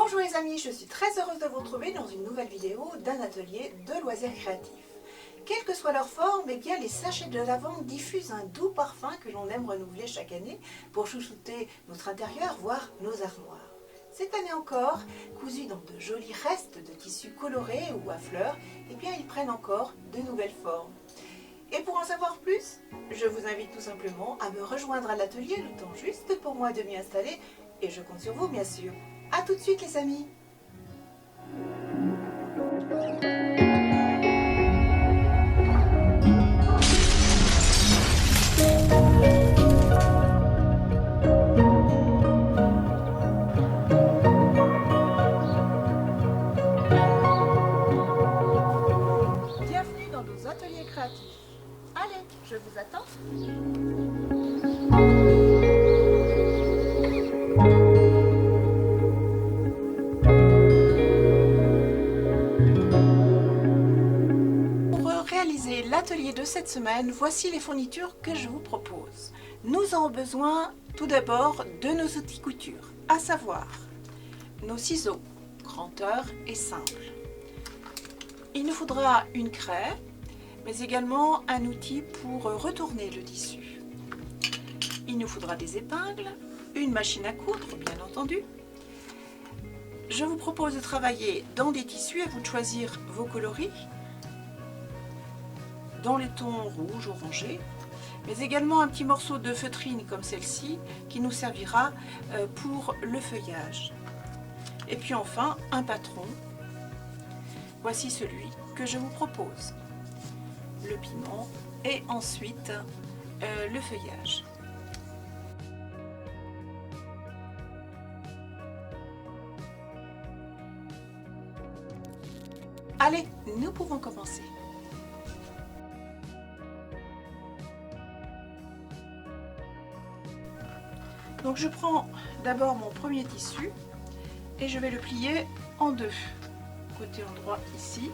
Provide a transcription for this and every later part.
Bonjour les amis, je suis très heureuse de vous retrouver dans une nouvelle vidéo d'un atelier de loisirs créatifs. Quelle que soit leur forme, eh bien, les sachets de lavande diffusent un doux parfum que l'on aime renouveler chaque année pour chouchouter notre intérieur, voire nos armoires. Cette année encore, cousus dans de jolis restes de tissus colorés ou à fleurs, eh bien, ils prennent encore de nouvelles formes. Et pour en savoir plus, je vous invite tout simplement à me rejoindre à l'atelier le temps juste pour moi de m'y installer et je compte sur vous bien sûr. A tout de suite les amis! Bienvenue dans nos ateliers créatifs. Allez, je vous attends. Pour réaliser l'atelier de cette semaine, voici les fournitures que je vous propose. Nous aurons besoin tout d'abord de nos outils couture, à savoir nos ciseaux, grandeur et simple. Il nous faudra une craie, mais également un outil pour retourner le tissu. Il nous faudra des épingles, une machine à coudre bien entendu. Je vous propose de travailler dans des tissus, à vous de choisir vos coloris, dans les tons rouge, orangé, mais également un petit morceau de feutrine comme celle-ci qui nous servira pour le feuillage. Et puis enfin un patron, voici celui que je vous propose, le piment et ensuite le feuillage. Allez, nous pouvons commencer. Donc je prends d'abord mon premier tissu et je vais le plier en deux. Côté endroit ici,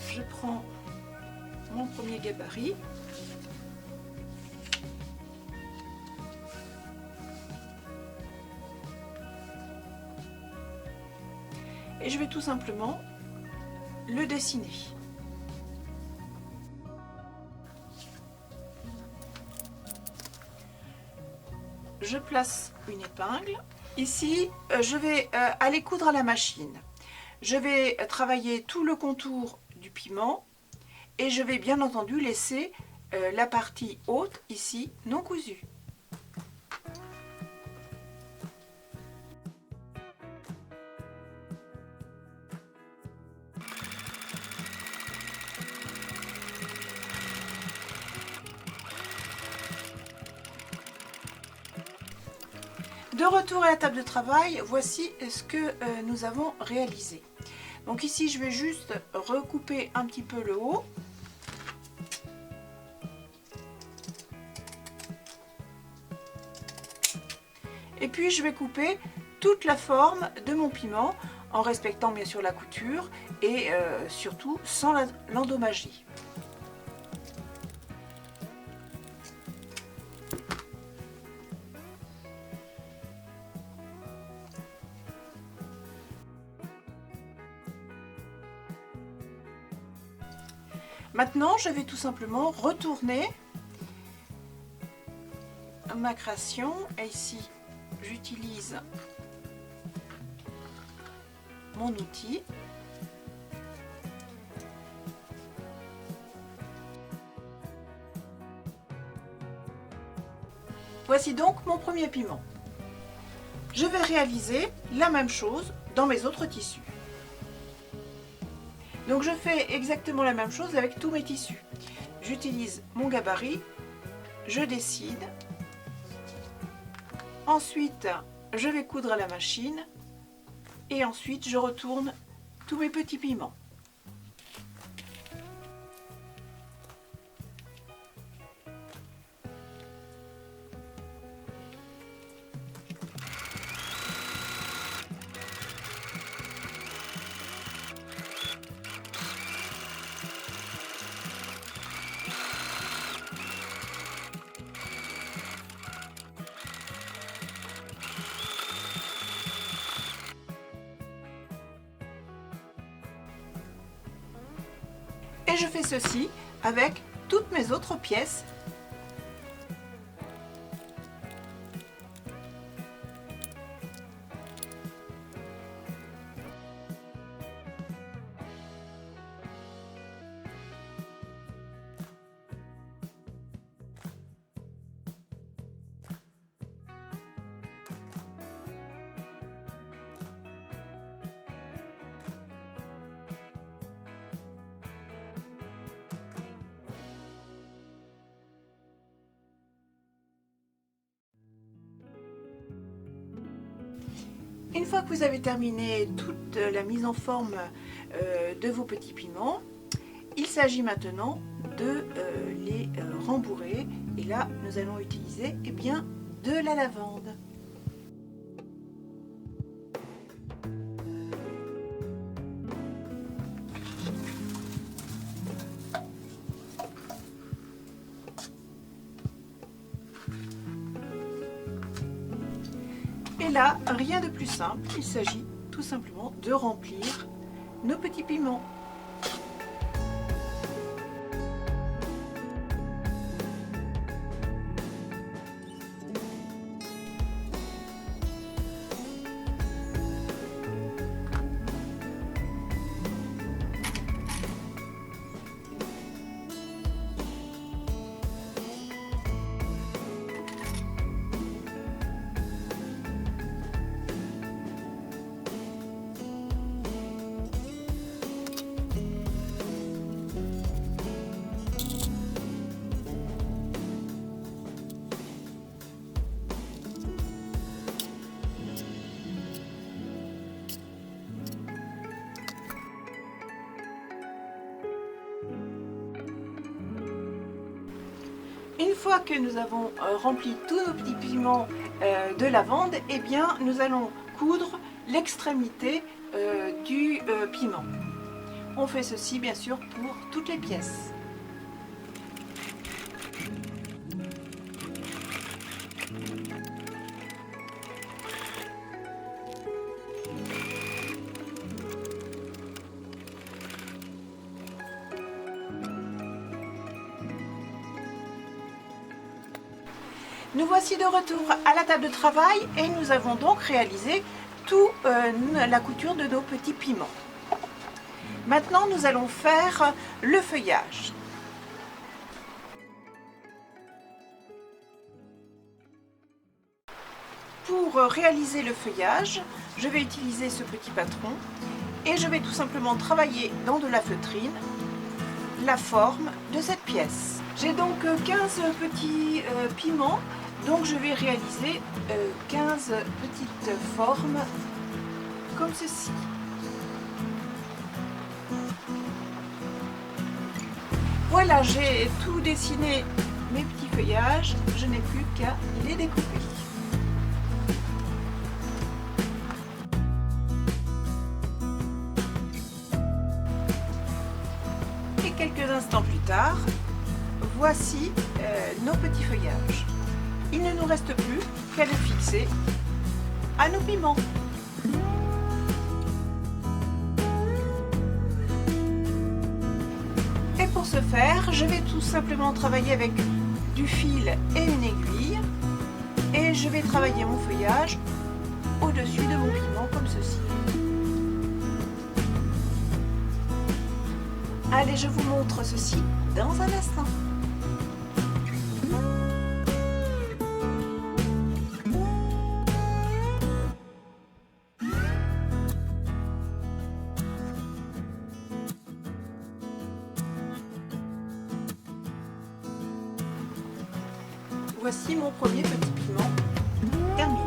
je prends mon premier gabarit. Et je vais tout simplement le dessiner. Je place une épingle. Ici, je vais aller coudre à la machine. Je vais travailler tout le contour du piment et je vais bien entendu laisser la partie haute ici non cousue. De retour à la table de travail, voici ce que nous avons réalisé. Donc ici, je vais juste recouper un petit peu le haut. Et puis, je vais couper toute la forme de mon piment en respectant bien sûr la couture et surtout sans l'endommager. Maintenant, je vais tout simplement retourner ma création. Et ici, j'utilise mon outil. Voici donc mon premier piment. Je vais réaliser la même chose dans mes autres tissus. Donc je fais exactement la même chose avec tous mes tissus. J'utilise mon gabarit, je dessine. Ensuite, je vais coudre à la machine et ensuite je retourne tous mes petits piments. Et je fais ceci avec toutes mes autres pièces. Une fois que vous avez terminé toute la mise en forme de vos petits piments, il s'agit maintenant de les rembourrer. Et là, nous allons utiliser de la lavande. Et là, rien de plus simple, il s'agit tout simplement de remplir nos petits piments. Une fois que nous avons rempli tous nos petits piments de lavande, nous allons coudre l'extrémité du piment. On fait ceci bien sûr pour toutes les pièces. Nous voici de retour à la table de travail et nous avons donc réalisé toute la couture de nos petits piments. Maintenant, nous allons faire le feuillage. Pour réaliser le feuillage, je vais utiliser ce petit patron et je vais tout simplement travailler dans de la feutrine la forme de cette pièce. J'ai donc 15 petits piments, donc je vais réaliser 15 petites formes comme ceci. Voilà, j'ai tout dessiné mes petits feuillages, je n'ai plus qu'à les découper. Et quelques instants plus tard, voici nos petits feuillages. Il ne nous reste plus qu'à les fixer à nos piments. Et pour ce faire, je vais tout simplement travailler avec du fil et une aiguille. Et je vais travailler mon feuillage au-dessus de mon piment comme ceci. Allez, je vous montre ceci dans un instant. Voici mon premier petit piment terminé.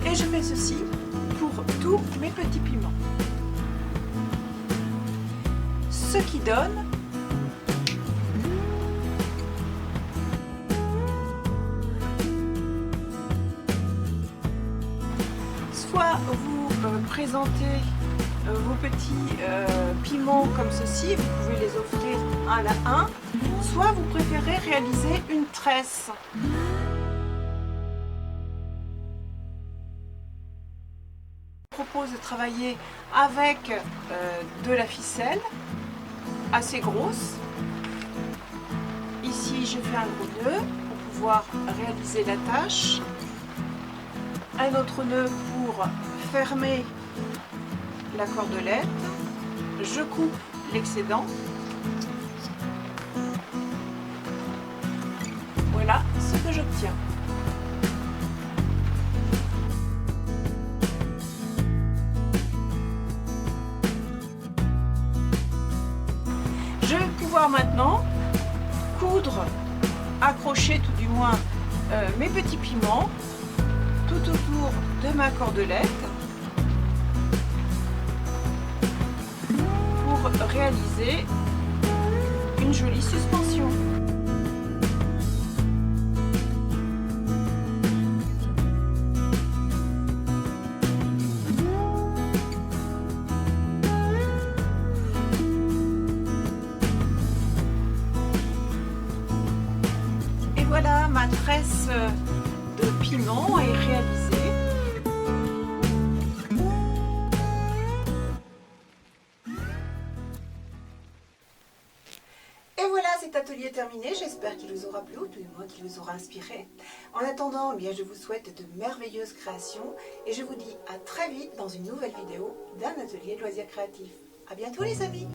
Et je fais ceci pour tous mes petits piments. Ce qui donne soit vous présentez vos petits piments comme ceci, vous pouvez les offrir un à un, soit vous préférez réaliser une tresse. propose de travailler avec de la ficelle assez grosse. Ici, j'ai fait un gros nœud pour pouvoir réaliser la tâche. Un autre nœud pour fermer la cordelette. Je coupe l'excédent. Voilà ce que j'obtiens. Je vais pouvoir maintenant coudre, accrocher tout du moins mes petits piments tout autour de ma cordelette pour réaliser une jolie suspension. Voilà, ma tresse de piment est réalisée. Et voilà, cet atelier est terminé. J'espère qu'il vous aura plu, ou tout du moins qu'il vous aura inspiré. En attendant, eh bien, je vous souhaite de merveilleuses créations et je vous dis à très vite dans une nouvelle vidéo d'un atelier de loisirs créatifs. À bientôt les amis!